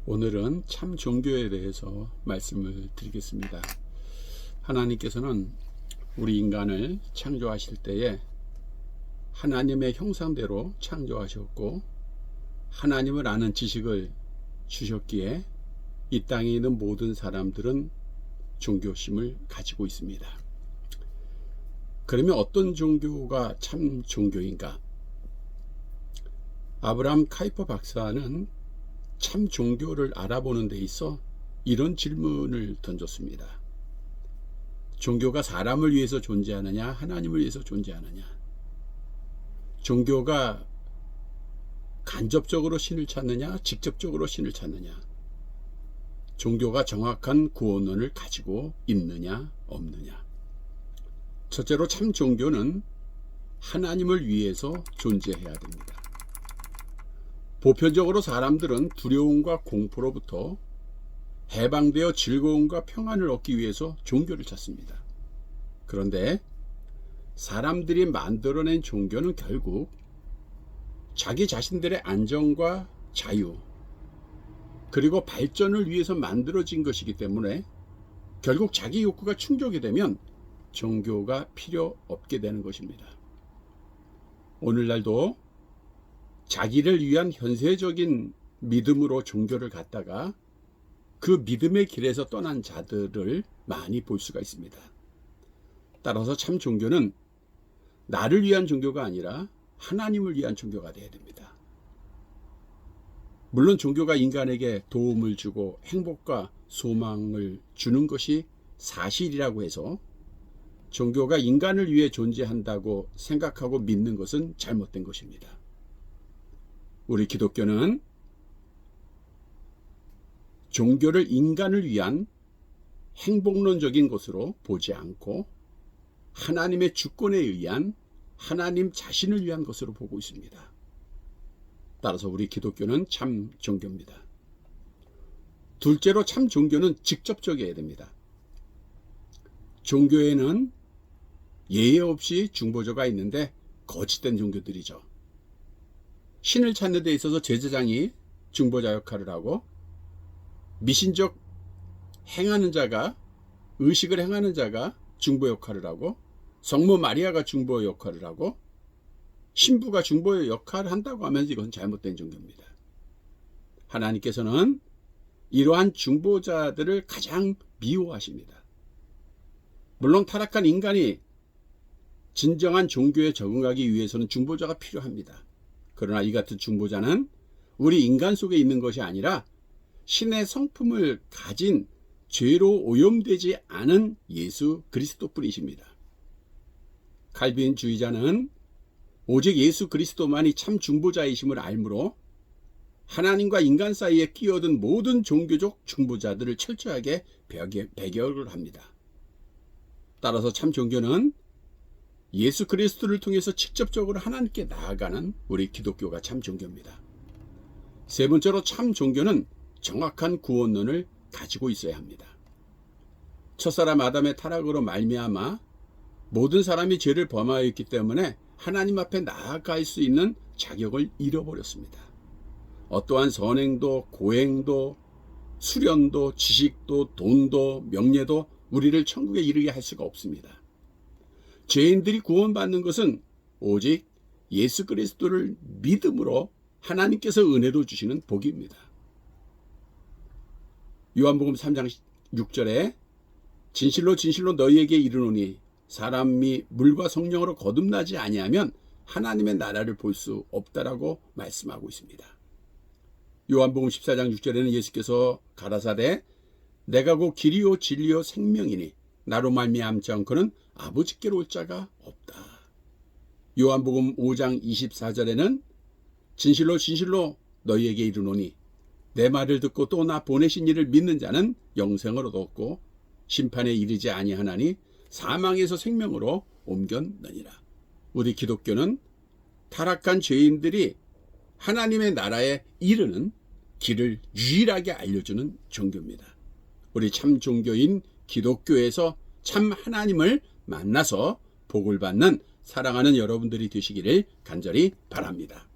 오늘은 참 종교에 대해서 말씀을 드리겠습니다. 하나님께서는 우리 인간을 창조하실 때에 하나님의 형상대로 창조하셨고 하나님을 아는 지식을 주셨기에 이 땅에 있는 모든 사람들은 종교심을 가지고 있습니다. 그러면 어떤 종교가 참 종교인가? 아브라함 카이퍼 박사는 참 종교를 알아보는 데 있어 이런 질문을 던졌습니다. 종교가 사람을 위해서 존재하느냐, 하나님을 위해서 존재하느냐? 종교가 간접적으로 신을 찾느냐, 직접적으로 신을 찾느냐? 종교가 정확한 구원론을 가지고 있느냐, 없느냐? 첫째로 참 종교는 하나님을 위해서 존재해야 됩니다. 보편적으로 사람들은 두려움과 공포로부터 해방되어 즐거움과 평안을 얻기 위해서 종교를 찾습니다. 그런데 사람들이 만들어낸 종교는 결국 자기 자신들의 안정과 자유 그리고 발전을 위해서 만들어진 것이기 때문에 결국 자기 욕구가 충족이 되면 종교가 필요 없게 되는 것입니다. 오늘날도 자기를 위한 현세적인 믿음으로 종교를 갖다가 그 믿음의 길에서 떠난 자들을 많이 볼 수가 있습니다. 따라서 참 종교는 나를 위한 종교가 아니라 하나님을 위한 종교가 되어야 됩니다. 물론 종교가 인간에게 도움을 주고 행복과 소망을 주는 것이 사실이라고 해서 종교가 인간을 위해 존재한다고 생각하고 믿는 것은 잘못된 것입니다. 우리 기독교는 종교를 인간을 위한 행복론적인 것으로 보지 않고 하나님의 주권에 의한 하나님 자신을 위한 것으로 보고 있습니다. 따라서 우리 기독교는 참 종교입니다. 둘째로 참 종교는 직접적이어야 됩니다. 종교에는 예외 없이 중보자가 있는데 거짓된 종교들이죠. 신을 찾는 데 있어서 제사장이 중보자 역할을 하고 미신적 행하는 자가 의식을 행하는 자가 중보 역할을 하고 성모 마리아가 중보 역할을 하고 신부가 중보 역할을 한다고 하면서 이것은 잘못된 종교입니다. 하나님께서는 이러한 중보자들을 가장 미워하십니다. 물론 타락한 인간이 진정한 종교에 적응하기 위해서는 중보자가 필요합니다. 그러나 이 같은 중보자는 우리 인간 속에 있는 것이 아니라 신의 성품을 가진 죄로 오염되지 않은 예수 그리스도뿐이십니다. 칼빈주의자는 오직 예수 그리스도만이 참 중보자이심을 알므로 하나님과 인간 사이에 끼어든 모든 종교적 중보자들을 철저하게 배격을 합니다. 따라서 참 종교는 예수 그리스도를 통해서 직접적으로 하나님께 나아가는 우리 기독교가 참 종교입니다. 세 번째로 참 종교는 정확한 구원론을 가지고 있어야 합니다. 첫사람 아담의 타락으로 말미암아 모든 사람이 죄를 범하였기 때문에 하나님 앞에 나아갈 수 있는 자격을 잃어버렸습니다. 어떠한 선행도 고행도 수련도 지식도 돈도 명예도 우리를 천국에 이르게 할 수가 없습니다. 죄인들이 구원받는 것은 오직 예수 그리스도를 믿음으로 하나님께서 은혜로 주시는 복입니다. 요한복음 3장 6절에 진실로 진실로 너희에게 이르노니 사람이 물과 성령으로 거듭나지 아니하면 하나님의 나라를 볼 수 없다라고 말씀하고 있습니다. 요한복음 14장 6절에는 예수께서 가라사대 내가 곧 길이요 진리요 생명이니 나로 말미암지 않고는 아버지께로 올 자가 없다. 요한복음 5장 24절에는 진실로 진실로 너희에게 이르노니 내 말을 듣고 또 나 보내신 이를 믿는 자는 영생을 얻었고 심판에 이르지 아니하나니 사망에서 생명으로 옮겼느니라. 우리 기독교는 타락한 죄인들이 하나님의 나라에 이르는 길을 유일하게 알려주는 종교입니다. 우리 참 종교인 기독교에서 참 하나님을 만나서 복을 받는 사랑하는 여러분들이 되시기를 간절히 바랍니다.